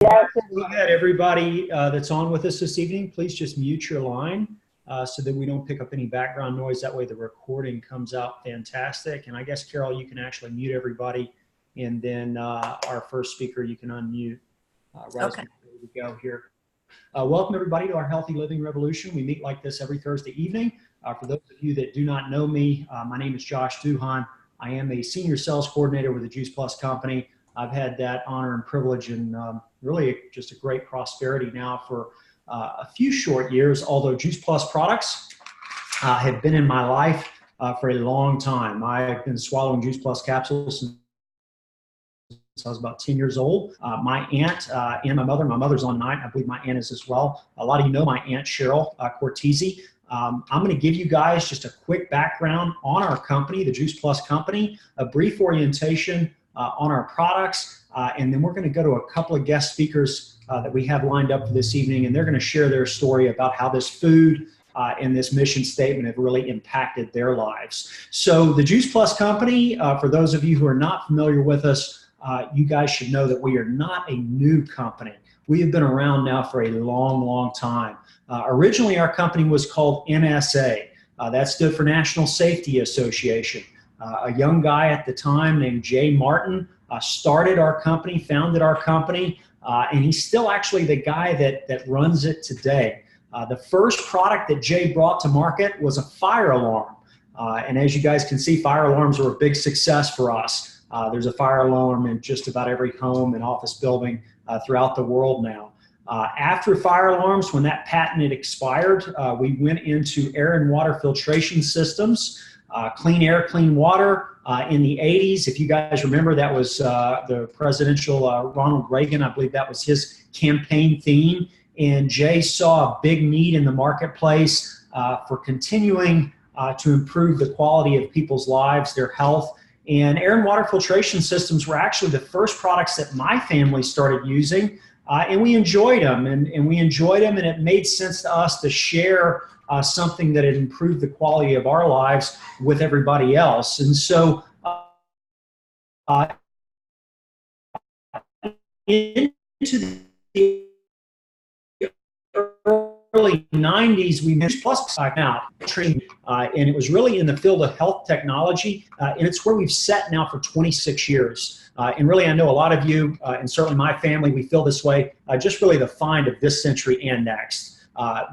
Go ahead, everybody that's on with us this evening, please just mute your line so that we don't pick up any background noise. That way the recording comes out fantastic. And I guess, Carol, you can actually mute everybody. And then our first speaker, you can unmute. Okay. There we go here. Welcome, everybody, to our Healthy Living Revolution. We meet like this every Thursday evening. For those of you that do not know me, my name is Josh Duhan. I am a senior sales coordinator with the Juice Plus company. I've had that honor and privilege and really just a great prosperity now for a few short years, although Juice Plus products have been in my life for a long time. I've been swallowing Juice Plus capsules since I was about 10 years old. My aunt and my mother's on tonight. I believe my aunt is as well. A lot of you know my aunt, Cheryl Cortese. I'm going to give you guys just a quick background on our company, the Juice Plus company, a brief orientation on our products, and then we're going to go to a couple of guest speakers that we have lined up for this evening, and they're going to share their story about how this food and this mission statement have really impacted their lives. So the Juice Plus company, for those of you who are not familiar with us, you guys should know that we are not a new company. We have been around now for a long, long time. Originally, our company was called NSA. That stood for National Safety Association. A young guy at the time named Jay Martin started our company, founded our company, and he's still actually the guy that runs it today. The first product that Jay brought to market was a fire alarm. And as you guys can see, fire alarms were a big success for us. There's a fire alarm in just about every home and office building throughout the world now. After fire alarms, when that patent had expired, we went into air and water filtration systems. Clean air, clean water in the 80s. If you guys remember, that was the presidential Ronald Reagan. I believe that was his campaign theme. And Jay saw a big need in the marketplace for continuing to improve the quality of people's lives, their health. And air and water filtration systems were actually the first products that my family started using. And we enjoyed them. And it made sense to us to share something that had improved the quality of our lives with everybody else. And so into the early 90s, we moved Plus out, and it was really in the field of health technology, and it's where we've sat now for 26 years. And really, I know a lot of you, and certainly my family, we feel this way, just really the find of this century and next.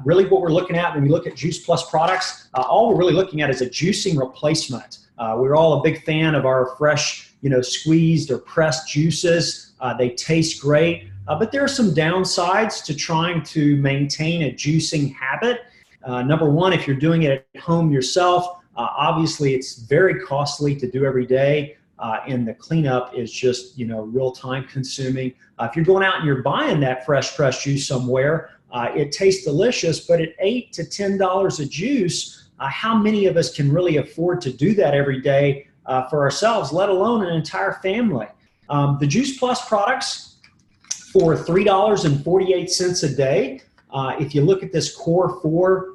Really what we're looking at when we look at Juice Plus products, all we're really looking at is a juicing replacement. We're all a big fan of our fresh, squeezed or pressed juices. They taste great, but there are some downsides to trying to maintain a juicing habit. Number one, if you're doing it at home yourself, obviously it's very costly to do every day. And the cleanup is just, real time consuming. If you're going out and you're buying that fresh pressed juice somewhere, it tastes delicious, but at $8 to $10 a juice, how many of us can really afford to do that every day for ourselves, let alone an entire family? The Juice Plus products for $3.48 a day. If you look at this Core 4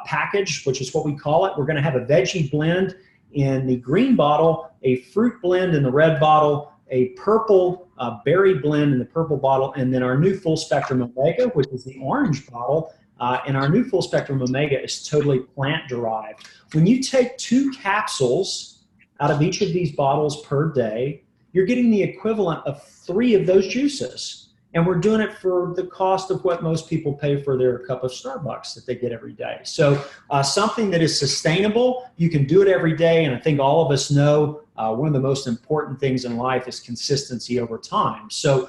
package, which is what we call it, we're going to have a veggie blend in the green bottle, a fruit blend in the red bottle, a purple berry blend in the purple bottle, and then our new full spectrum omega, which is the orange bottle, and our new full spectrum omega is totally plant derived. When you take 2 capsules out of each of these bottles per day, you're getting the equivalent of 3 of those juices. And we're doing it for the cost of what most people pay for their cup of Starbucks that they get every day. So something that is sustainable, you can do it every day. And I think all of us know one of the most important things in life is consistency over time. So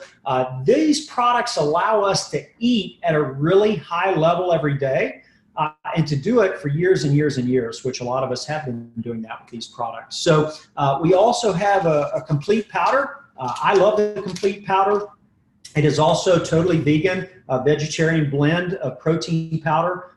these products allow us to eat at a really high level every day and to do it for years and years and years, which a lot of us have been doing that with these products. So we also have a complete powder. I love the complete powder. It is also totally vegan, vegetarian blend of protein powder.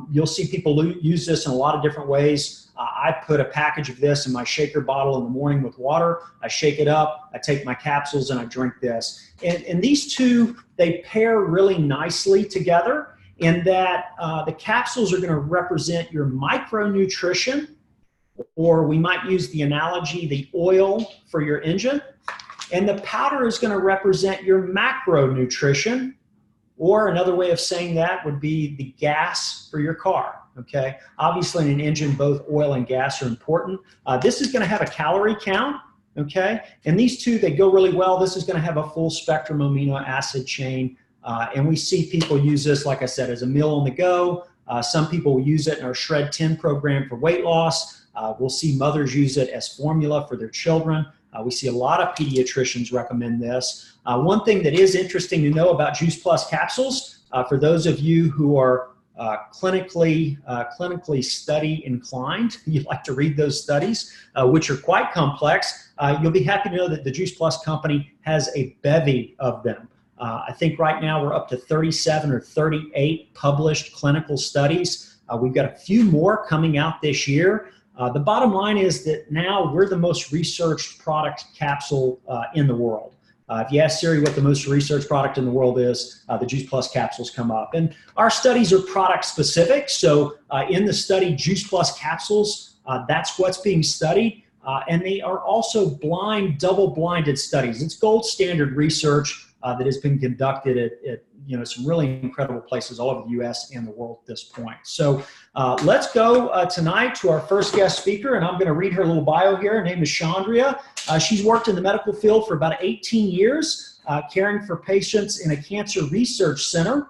You'll see people use this in a lot of different ways. I put a package of this in my shaker bottle in the morning with water. I shake it up, I take my capsules, and I drink this. And these two, they pair really nicely together in that the capsules are going to represent your micronutrition, or we might use the analogy, the oil for your engine. And the powder is going to represent your macronutrition, or another way of saying that would be the gas for your car. Okay, obviously in an engine, both oil and gas are important. This is going to have a calorie count. Okay, and these two, they go really well. This is going to have a full spectrum amino acid chain. And we see people use this, like I said, as a meal on the go. Some people will use it in our Shred 10 program for weight loss. We'll see mothers use it as formula for their children. We see a lot of pediatricians recommend this. One thing that is interesting to know about Juice Plus capsules, for those of you who are clinically study inclined, you like to read those studies, which are quite complex, you'll be happy to know that the Juice Plus company has a bevy of them. I think right now we're up to 37 or 38 published clinical studies. We've got a few more coming out this year. The bottom line is that now we're the most researched product capsule in the world. If you ask Siri what the most researched product in the world is, the Juice Plus capsules come up. And our studies are product specific. So in the study Juice Plus capsules, that's what's being studied. And they are also blind, double-blinded studies. It's gold standard research that has been conducted at some really incredible places all over the U.S. and the world at this point. So let's go tonight to our first guest speaker, and I'm going to read her little bio here. Her name is Chaundria. She's worked in the medical field for about 18 years, caring for patients in a cancer research center.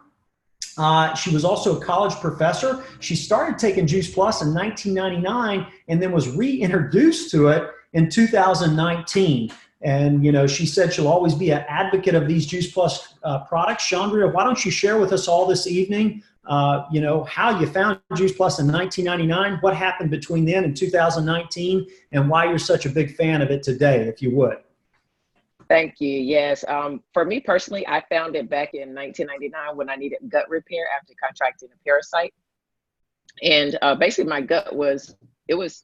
She was also a college professor. She started taking Juice Plus in 1999 and then was reintroduced to it in 2019. And, she said she'll always be an advocate of these Juice Plus products. Chaundria, why don't you share with us all this evening, how you found Juice Plus in 1999, what happened between then and 2019, and why you're such a big fan of it today, if you would. Thank you. Yes. For me personally, I found it back in 1999 when I needed gut repair after contracting a parasite. And basically my gut was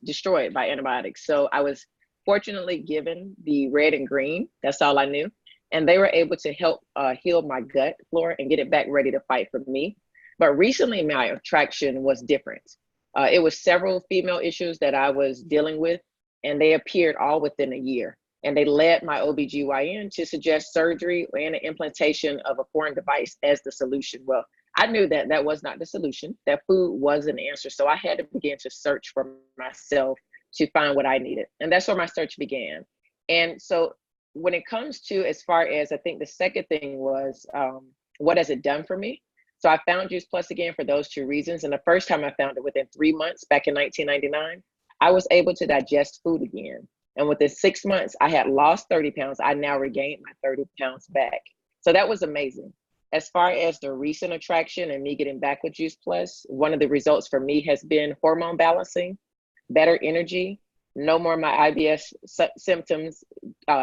destroyed by antibiotics. So I was fortunately given the red and green. That's all I knew. And they were able to help heal my gut flora and get it back ready to fight for me. But recently my attraction was different. It was several female issues that I was dealing with, and they appeared all within a year. And they led my OBGYN to suggest surgery and an implantation of a foreign device as the solution. Well, I knew that that was not the solution, that food was an answer. So I had to begin to search for myself to find what I needed. And that's where my search began. And so when it comes to, as far as, I think the second thing was, what has it done for me? So I found Juice Plus again for those two reasons. And the first time I found it within 3 months, back in 1999, I was able to digest food again. And within 6 months, I had lost 30 pounds. I now regained my 30 pounds back. So that was amazing. As far as the recent attraction and me getting back with Juice Plus, one of the results for me has been hormone balancing, better energy, no more my IBS symptoms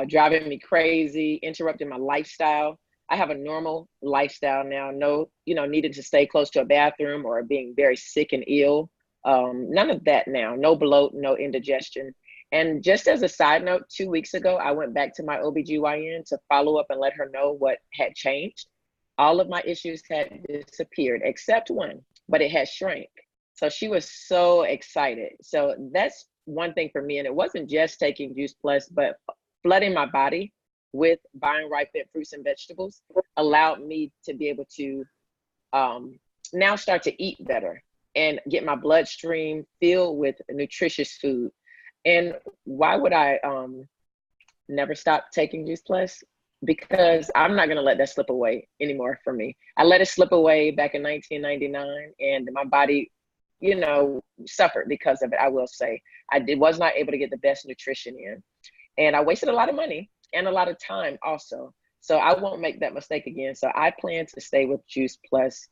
driving me crazy, interrupting my lifestyle. I have a normal lifestyle now, no, needing to stay close to a bathroom or being very sick and ill. None of that now, no bloat, no indigestion. And just as a side note, 2 weeks ago, I went back to my OBGYN to follow up and let her know what had changed. All of my issues had disappeared except one, but it had shrank. So she was so excited. So that's one thing for me. And it wasn't just taking Juice Plus, but flooding my body with vine-ripened fruits and vegetables allowed me to be able to now start to eat better and get my bloodstream filled with nutritious food. And why would I never stop taking Juice Plus? Because I'm not going to let that slip away anymore from me. I let it slip away back in 1999, and my body, suffered because of it, I will say. I was not able to get the best nutrition in. And I wasted a lot of money and a lot of time also. So I won't make that mistake again. So I plan to stay with Juice Plus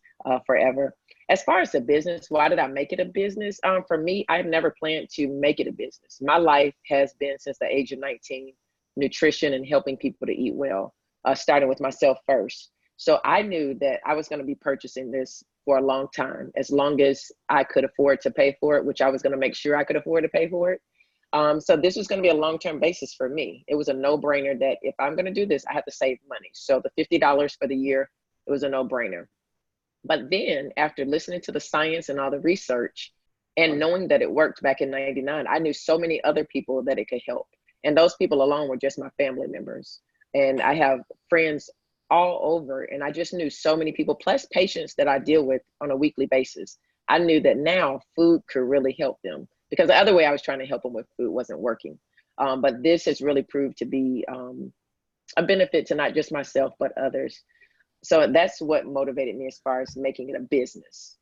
forever. As far as the business, why did I make it a business? For me, I've never planned to make it a business. My life has been, since the age of 19, nutrition and helping people to eat well, starting with myself first. So I knew that I was going to be purchasing this for a long time, as long as I could afford to pay for it, which I was going to make sure I could afford to pay for it. So this was going to be a long-term basis for me. It was a no-brainer that if I'm going to do this, I have to save money. So the $50 for the year, it was a no-brainer. But then after listening to the science and all the research and knowing that it worked back in 99, I knew so many other people that it could help. And those people alone were just my family members. And I have friends all over, and I just knew so many people, plus patients that I deal with on a weekly basis. I knew that now food could really help them, because the other way I was trying to help them with food wasn't working. But this has really proved to be a benefit to not just myself, but others. So that's what motivated me as far as making it a business.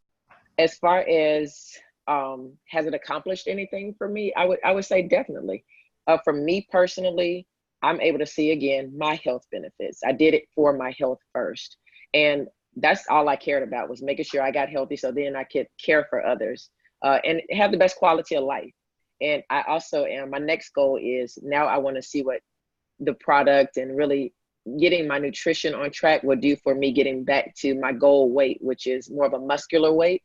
As far as has it accomplished anything for me? I would say definitely. For me personally, I'm able to see again my health benefits. I did it for my health first, and that's all I cared about, was making sure I got healthy, so then I could care for others and have the best quality of life. And I also am. My next goal is, now I want to see what the product and really getting my nutrition on track will do for me getting back to my goal weight, which is more of a muscular weight.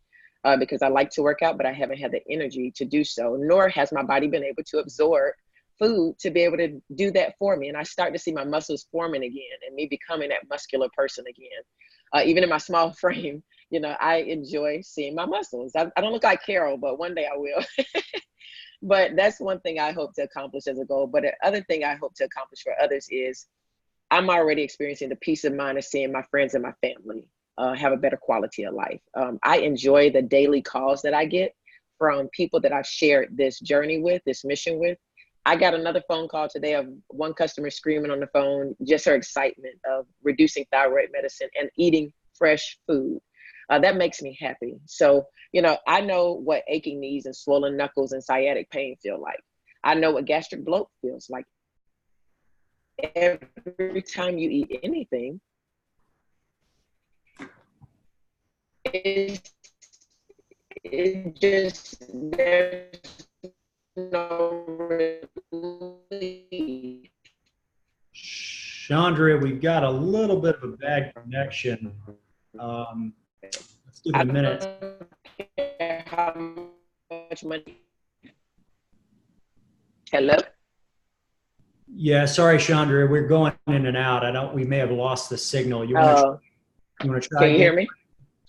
Because I like to work out, but I haven't had the energy to do so, nor has my body been able to absorb food to be able to do that for me. And I start to see my muscles forming again and me becoming that muscular person again. Even in my small frame, you know, I enjoy seeing my muscles. I don't look like Carol, but one day I will. But that's one thing I hope to accomplish as a goal. But the other thing I hope to accomplish for others is, I'm already experiencing the peace of mind of seeing my friends and my family have a better quality of life. I enjoy the daily calls that I get from people that I've shared this journey with, this mission with. I got another phone call today of one customer screaming on the phone, just her excitement of reducing thyroid medicine and eating fresh food. That makes me happy. So, you know, I know what aching knees and swollen knuckles and sciatic pain feel like. I know what gastric bloat feels like. Every time you eat anything, it just, there's no relief. Chaundria, we've got a little bit of a bad connection. Let's give it a minute. I don't care how much money. Hello? Yeah, sorry, Chaundria, we're going in and out. We may have lost the signal. You want to try Can you again? hear me?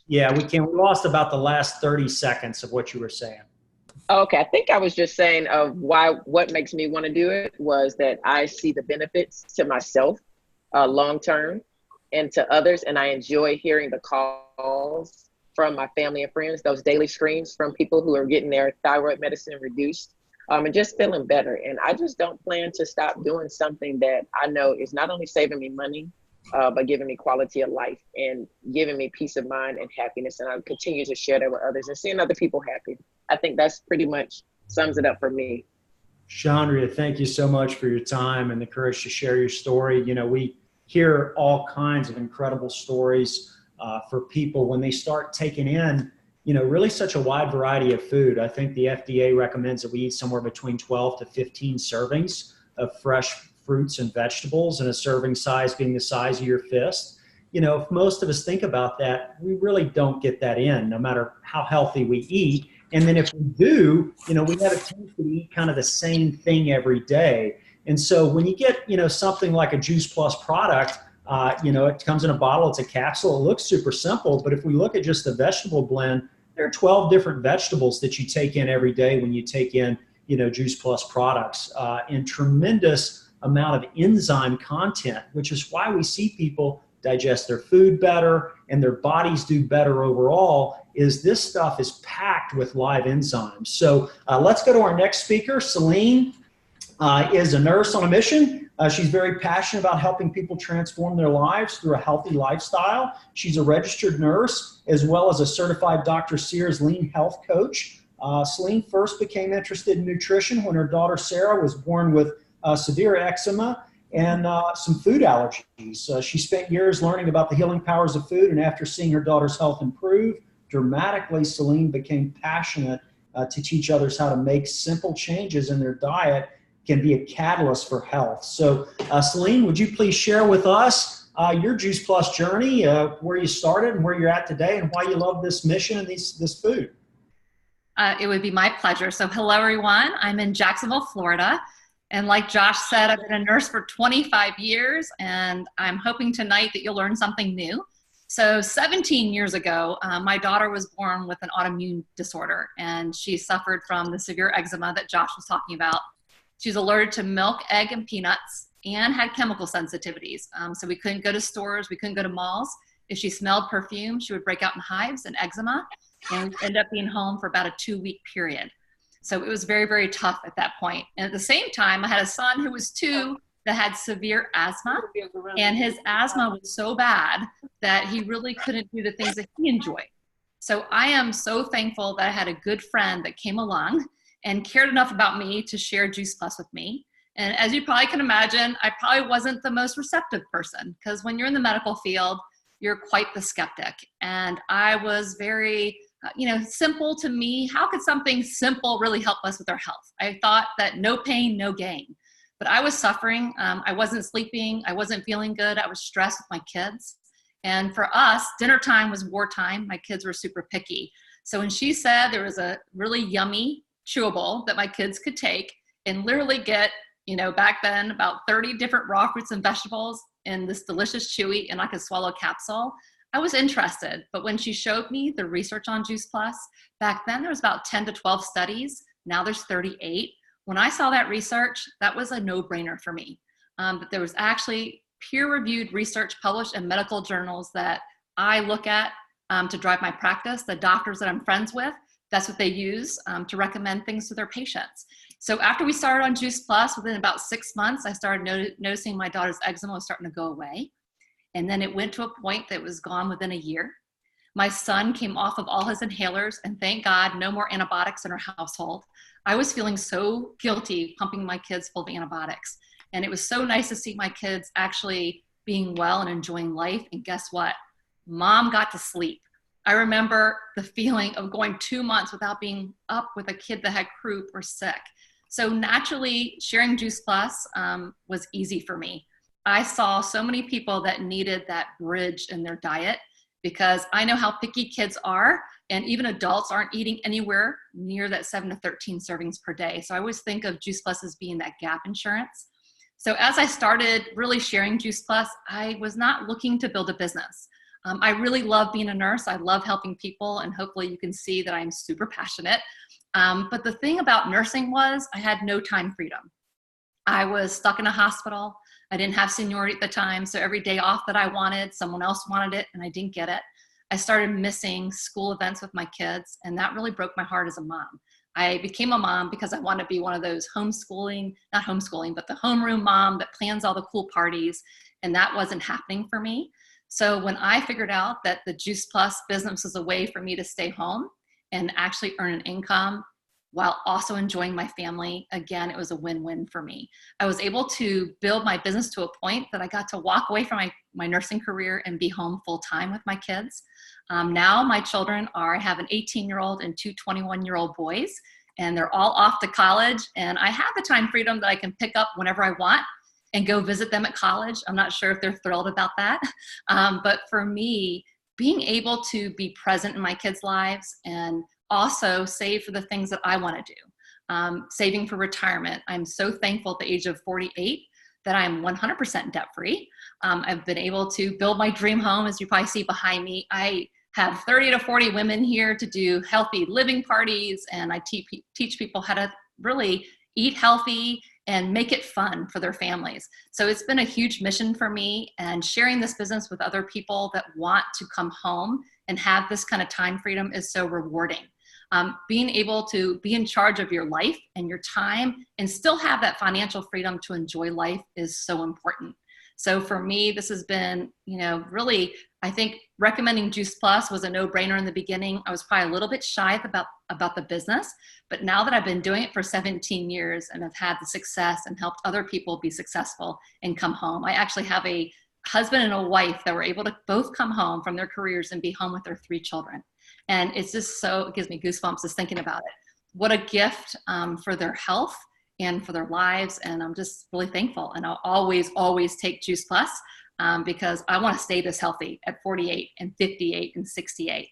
Yeah, we can. We lost about the last 30 seconds of what you were saying. Okay, I think I was just saying of what makes me want to do it was that I see the benefits to myself long term and to others, and I enjoy hearing the calls from my family and friends, those daily screams from people who are getting their thyroid medicine reduced and just feeling better. And I just don't plan to stop doing something that I know is not only saving me money, but giving me quality of life and giving me peace of mind and happiness. And I'll continue to share that with others and seeing other people happy. I think that's pretty much sums it up for me. Chaundria, thank you so much for your time and the courage to share your story. You know, we hear all kinds of incredible stories for people when they start taking in, you know, really such a wide variety of food. I think the FDA recommends that we eat somewhere between 12 to 15 servings of fresh fruits and vegetables, and a serving size being the size of your fist. You know, if most of us think about that, we really don't get that in, no matter how healthy we eat. And then if we do, you know, we have a tendency to eat kind of the same thing every day. And so when you get, you know, something like a Juice Plus product, you know, it comes in a bottle, it's a capsule, it looks super simple. But if we look at just the vegetable blend, there are 12 different vegetables that you take in every day when you take in, you know, Juice Plus products, and tremendous amount of enzyme content, which is why we see people digest their food better and their bodies do better overall, is this stuff is packed with live enzymes. So let's go to our next speaker. Selene is a nurse on a mission. She's very passionate about helping people transform their lives through a healthy lifestyle. She's a registered nurse as well as a certified Dr. Sears lean health coach. Selene first became interested in nutrition when her daughter Sarah was born with severe eczema and some food allergies. She spent years learning about the healing powers of food, and after seeing her daughter's health improve dramatically, Selene became passionate to teach others how to make simple changes in their diet can be a catalyst for health. So Selene, would you please share with us your Juice Plus journey, where you started and where you're at today, and why you love this mission and this food? It would be my pleasure. So hello, everyone. I'm in Jacksonville, Florida. And like Josh said, I've been a nurse for 25 years, and I'm hoping tonight that you'll learn something new. So 17 years ago, my daughter was born with an autoimmune disorder, and she suffered from the severe eczema that Josh was talking about. She's allergic to milk, egg, and peanuts, and had chemical sensitivities. So we couldn't go to stores, we couldn't go to malls. If she smelled perfume, she would break out in hives and eczema, and we'd end up being home for about a 2-week period. So it was very, very tough at that point. And at the same time, I had a son who was 2 that had severe asthma, and his asthma was so bad that he really couldn't do the things that he enjoyed. So I am so thankful that I had a good friend that came along and cared enough about me to share Juice Plus with me. And as you probably can imagine, I probably wasn't the most receptive person, because when you're in the medical field, you're quite the skeptic. And I was very, simple to me. How could something simple really help us with our health? I thought that no pain, no gain. But I was suffering. I wasn't sleeping. I wasn't feeling good. I was stressed with my kids. And for us, dinner time was wartime. My kids were super picky. So when she said there was a really yummy chewable that my kids could take and literally get, back then about 30 different raw fruits and vegetables in this delicious chewy, and I could swallow a capsule, I was interested. But when she showed me the research on Juice Plus, back then there was about 10 to 12 studies. Now there's 38. When I saw that research, that was a no-brainer for me. But there was actually peer-reviewed research published in medical journals that I look at to drive my practice. The doctors that I'm friends with, that's what they use to recommend things to their patients. So after we started on Juice Plus, within about 6 months, I started noticing my daughter's eczema was starting to go away. And then it went to a point that was gone within a year. My son came off of all his inhalers, and thank God, no more antibiotics in our household. I was feeling so guilty pumping my kids full of antibiotics. And it was so nice to see my kids actually being well and enjoying life. And guess what? Mom got to sleep. I remember the feeling of going 2 months without being up with a kid that had croup or sick. So naturally, sharing Juice Plus was easy for me. I saw so many people that needed that bridge in their diet, because I know how picky kids are, and even adults aren't eating anywhere near that 7 to 13 servings per day. So I always think of Juice Plus as being that gap insurance. So as I started really sharing Juice Plus, I was not looking to build a business. I really love being a nurse. I love helping people, and hopefully you can see that I'm super passionate. But the thing about nursing was I had no time freedom. I was stuck in a hospital. I didn't have seniority at the time, so every day off that I wanted, someone else wanted it, and I didn't get it. I started missing school events with my kids, and that really broke my heart as a mom. I became a mom because I wanted to be one of those not homeschooling, but the homeroom mom that plans all the cool parties, and that wasn't happening for me. So when I figured out that the Juice Plus business was a way for me to stay home and actually earn an income while also enjoying my family, again, it was a win-win for me. I was able to build my business to a point that I got to walk away from my nursing career and be home full-time with my kids. Now my children I have an 18-year-old and 2 21-year-old boys, and they're all off to college, and I have the time freedom that I can pick up whenever I want and go visit them at college. I'm not sure if they're thrilled about that. But for me, being able to be present in my kids' lives and also save for the things that I want to do, saving for retirement. I'm so thankful at the age of 48 that I'm 100% debt-free. I've been able to build my dream home, as you probably see behind me. I have 30 to 40 women here to do healthy living parties, and I teach people how to really eat healthy and make it fun for their families. So it's been a huge mission for me, and sharing this business with other people that want to come home and have this kind of time freedom is so rewarding. Being able to be in charge of your life and your time and still have that financial freedom to enjoy life is so important. So for me, this has been, really, I think recommending Juice Plus was a no-brainer in the beginning. I was probably a little bit shy about the business, but now that I've been doing it for 17 years and have had the success and helped other people be successful and come home. I actually have a husband and a wife that were able to both come home from their careers and be home with their 3 children. And it's just it gives me goosebumps just thinking about it. What a gift for their health and for their lives. And I'm just really thankful. And I'll always, always take Juice Plus because I want to stay this healthy at 48 and 58 and 68.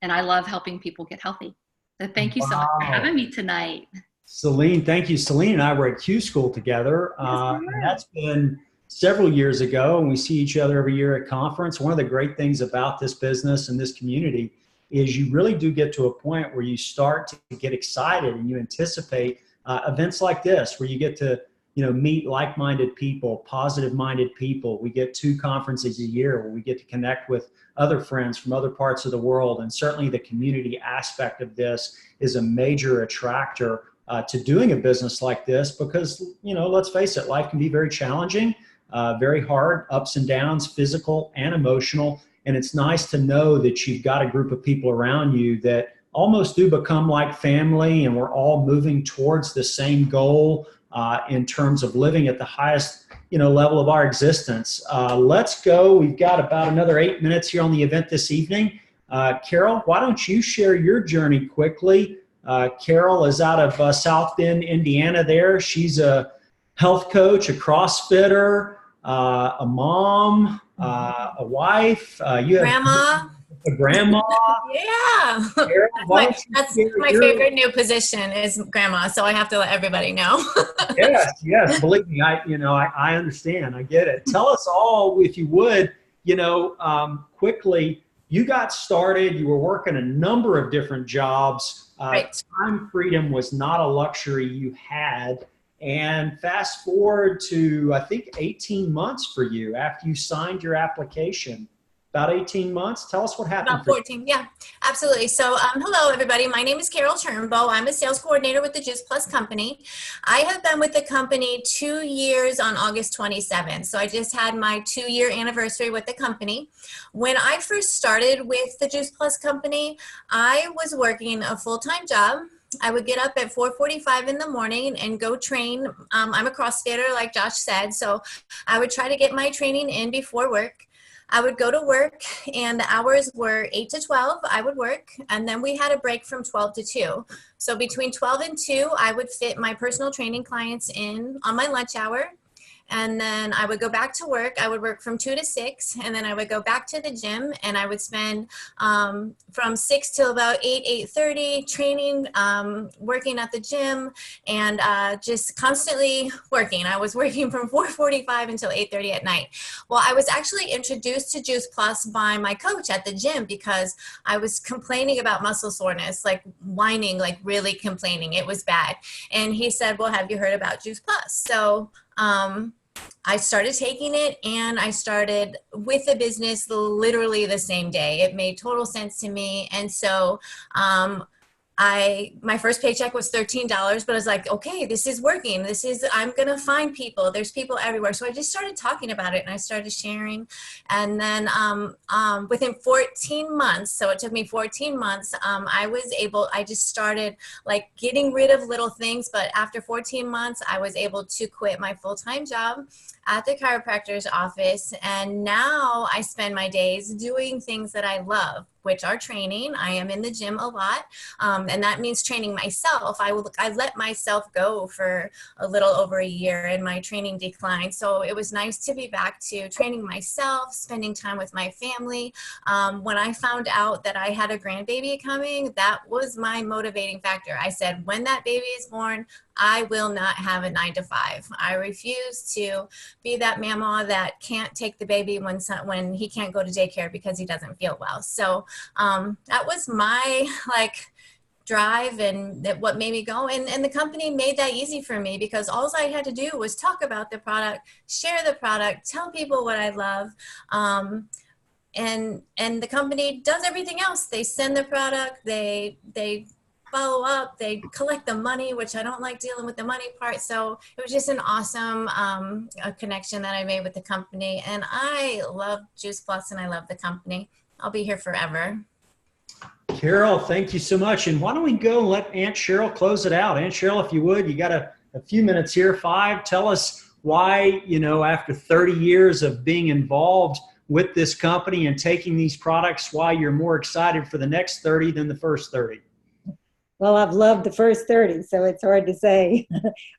And I love helping people get healthy. So thank you so much for having me tonight. Celine, thank you. Celine and I were at Q School together. And that's been several years ago, and we see each other every year at conference. One of the great things about this business and this community is you really do get to a point where you start to get excited and you anticipate events like this, where you get to, meet like-minded people, positive-minded people. We get 2 conferences a year where we get to connect with other friends from other parts of the world. And certainly the community aspect of this is a major attractor to doing a business like this because, let's face it, life can be very challenging, very hard, ups and downs, physical and emotional. And it's nice to know that you've got a group of people around you that almost do become like family, and we're all moving towards the same goal in terms of living at the highest level of our existence. Let's go. We've got about another 8 minutes here on the event this evening. Carol, why don't you share your journey quickly? Carol is out of South Bend, Indiana there. She's a health coach, a CrossFitter, a mom, a wife. You have Grandma. A grandma. Yeah. Carol, that's my favorite new position is grandma. So I have to let everybody know. Yes. Believe me, I understand. I get it. Tell us all, if you would, quickly, you got started, you were working a number of different jobs. Right. Time freedom was not a luxury you had. And fast forward to, I think, 18 months for you after you signed your application. About 18 months. Tell us what happened. About 14. Yeah, absolutely. So hello, everybody. My name is Carol Turnbow. I'm a sales coordinator with the Juice Plus company. I have been with the company 2 years on August 27th. So I just had my 2-year anniversary with the company. When I first started with the Juice Plus company, I was working a full-time job. I would get up at 4:45 in the morning and go train. I'm a CrossFitter, like Josh said. So I would try to get my training in before work. I would go to work, and the hours were 8 to 12. I would work, and then we had a break from 12 to 2. So between 12 and 2, I would fit my personal training clients in on my lunch hour. And then I would go back to work. I would work from 2 to 6, and then I would go back to the gym, and I would spend from 6 till about 8:30 training, working at the gym, and just constantly working. I was working from 4:45 until 8:30 at night. Well, I was actually introduced to Juice Plus by my coach at the gym because I was complaining about muscle soreness, like whining, like really complaining. It was bad. And he said, well, have you heard about Juice Plus? So I started taking it, and I started with the business literally the same day. It made total sense to me. And so my first paycheck was $13, but I was like, okay, this is working. I'm going to find people. There's people everywhere. So I just started talking about it, and I started sharing. And then within 14 months, so it took me 14 months, I just started like getting rid of little things. But after 14 months, I was able to quit my full-time job at the chiropractor's office. And now I spend my days doing things that I love, which are training. I am in the gym a lot, and that means training myself. I let myself go for a little over a year, and my training declined. So it was nice to be back to training myself, spending time with my family. When I found out that I had a grandbaby coming, that was my motivating factor. I said, when that baby is born, I will not have a 9 to 5. I refuse to be that mama that can't take the baby when he can't go to daycare because he doesn't feel well. So that was my drive and what made me go. And the company made that easy for me because all I had to do was talk about the product, share the product, tell people what I love. And the company does everything else. They send the product, they follow up, they collect the money, which I don't like dealing with the money part. So it was just an awesome connection that I made with the company. And I love Juice Plus, and I love the company. I'll be here forever. Carol, thank you so much. And why don't we go and let Aunt Cheryl close it out? Aunt Cheryl, if you would, you got a few minutes here, 5. Tell us why, after 30 years of being involved with this company and taking these products, why you're more excited for the next 30 than the first 30. Well, I've loved the first 30, so it's hard to say.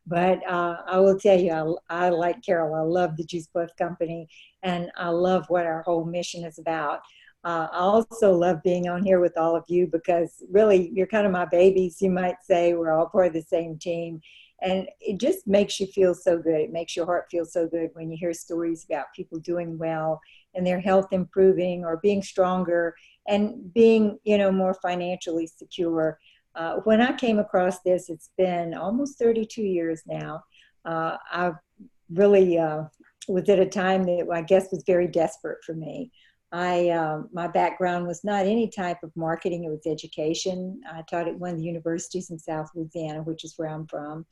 But I will tell you, I like Carol. I love the Juice Plus company, and I love what our whole mission is about. I also love being on here with all of you because really you're kind of my babies, you might say. We're all part of the same team. And it just makes you feel so good. It makes your heart feel so good when you hear stories about people doing well and their health improving or being stronger and being, more financially secure. When I came across this, it's been almost 32 years now. I really was at a time that I guess was very desperate for me. My background was not any type of marketing, it was education. I taught at one of the universities in South Louisiana, which is where I'm from.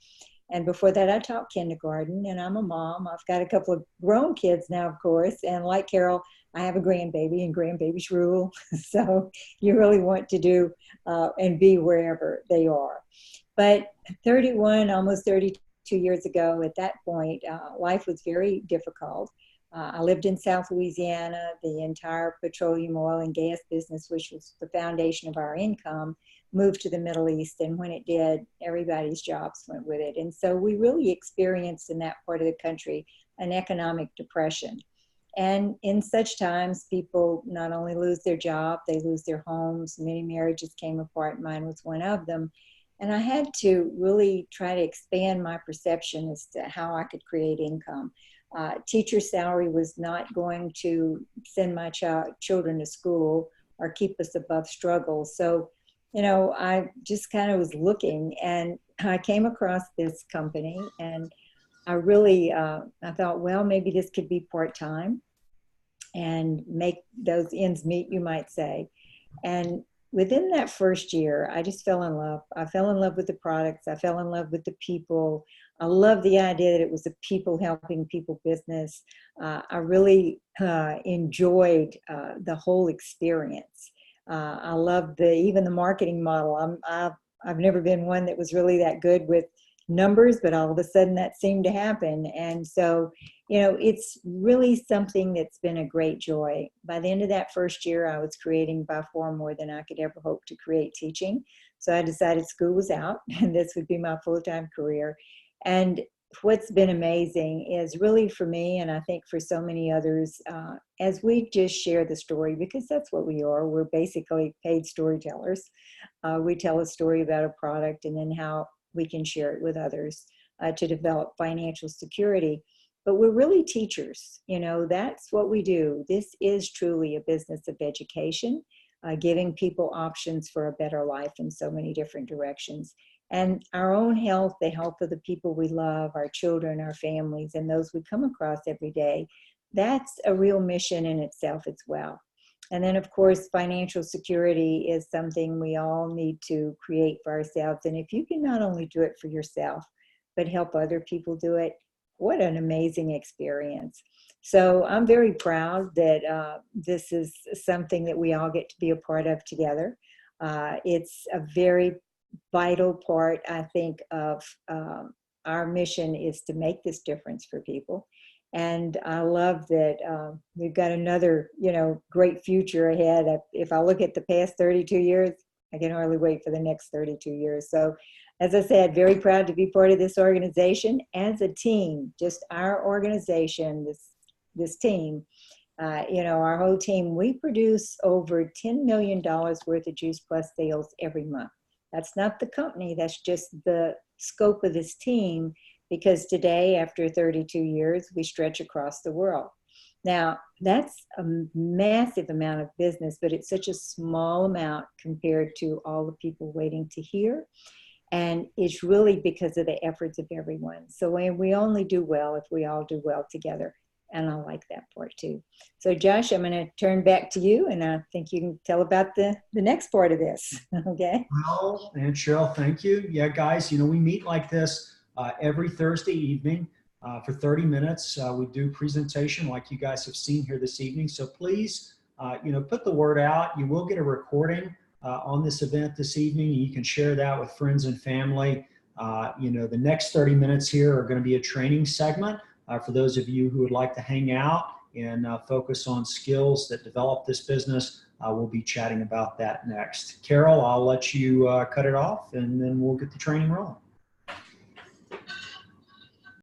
And before that, I taught kindergarten, and I'm a mom. I've got a couple of grown kids now, of course. And like Carol, I have a grandbaby, and grandbabies rule. So you really want to do and be wherever they are. But 31, almost 32 years ago, at that point, life was very difficult. I lived in South Louisiana. The entire petroleum, oil, and gas business, which was the foundation of our income, moved to the Middle East. And when it did, everybody's jobs went with it. And so we really experienced in that part of the country an economic depression. And in such times, people not only lose their job, they lose their homes. Many marriages came apart. Mine was one of them. And I had to really try to expand my perception as to how I could create income. Teacher salary was not going to send my children to school or keep us above struggle. So, you know, I just kind of was looking, and I came across this company, and I really, I thought, well, maybe this could be part-time and make those ends meet, you might say. And within that first year, I just fell in love. I fell in love with the products. I fell in love with the people. I love the idea that it was a people helping people business. I really enjoyed the whole experience. I love even the marketing model. I've never been one that was really that good with numbers, but all of a sudden that seemed to happen. And so, you know, it's really something that's been a great joy. By the end of that first year, I was creating by far more than I could ever hope to create teaching. So I decided school was out and this would be my full-time career. And what's been amazing is really for me, and I think for so many others, as we just share the story, because that's what we are. We're basically paid storytellers. We tell a story about a product and then how we can share it with others to develop financial security. But we're really teachers. You know, that's what we do. This is truly a business of education, giving people options for a better life in so many different directions. And our own health, the health of the people we love, our children, our families, and those we come across every day, that's a real mission in itself as well. And then, of course, financial security is something we all need to create for ourselves. And if you can not only do it for yourself, but help other people do it, what an amazing experience. So I'm very proud that this is something that we all get to be a part of together. It's a very vital part, I think, of our mission is to make this difference for people. And I love that we've got another, you know, great future ahead. If I look at the past 32 years, I can hardly wait for the next 32 years. So, as I said, very proud to be part of this organization as a team, just our organization, this team, you know, our whole team, we produce over $10 million worth of Juice Plus sales every month. That's not the company, that's just the scope of this team, because today, after 32 years, we stretch across the world. Now, that's a massive amount of business, but it's such a small amount compared to all the people waiting to hear. And it's really because of the efforts of everyone. So we only do well if we all do well together. And I like that part too. So Josh, I'm going to turn back to you, and I think you can tell about the next part of this. Okay. Well, and Cheryl, thank you. Yeah, guys, you know, we meet like this every Thursday evening for 30 minutes. We do presentation like you guys have seen here this evening. So please, you know, put the word out. You will get a recording on this event this evening. You can share that with friends and family. You know, the next 30 minutes here are going to be a training segment for those of you who would like to hang out and focus on skills that develop this business. We'll be chatting about that next. Carol, I'll let you cut it off, and then we'll get the training rolling.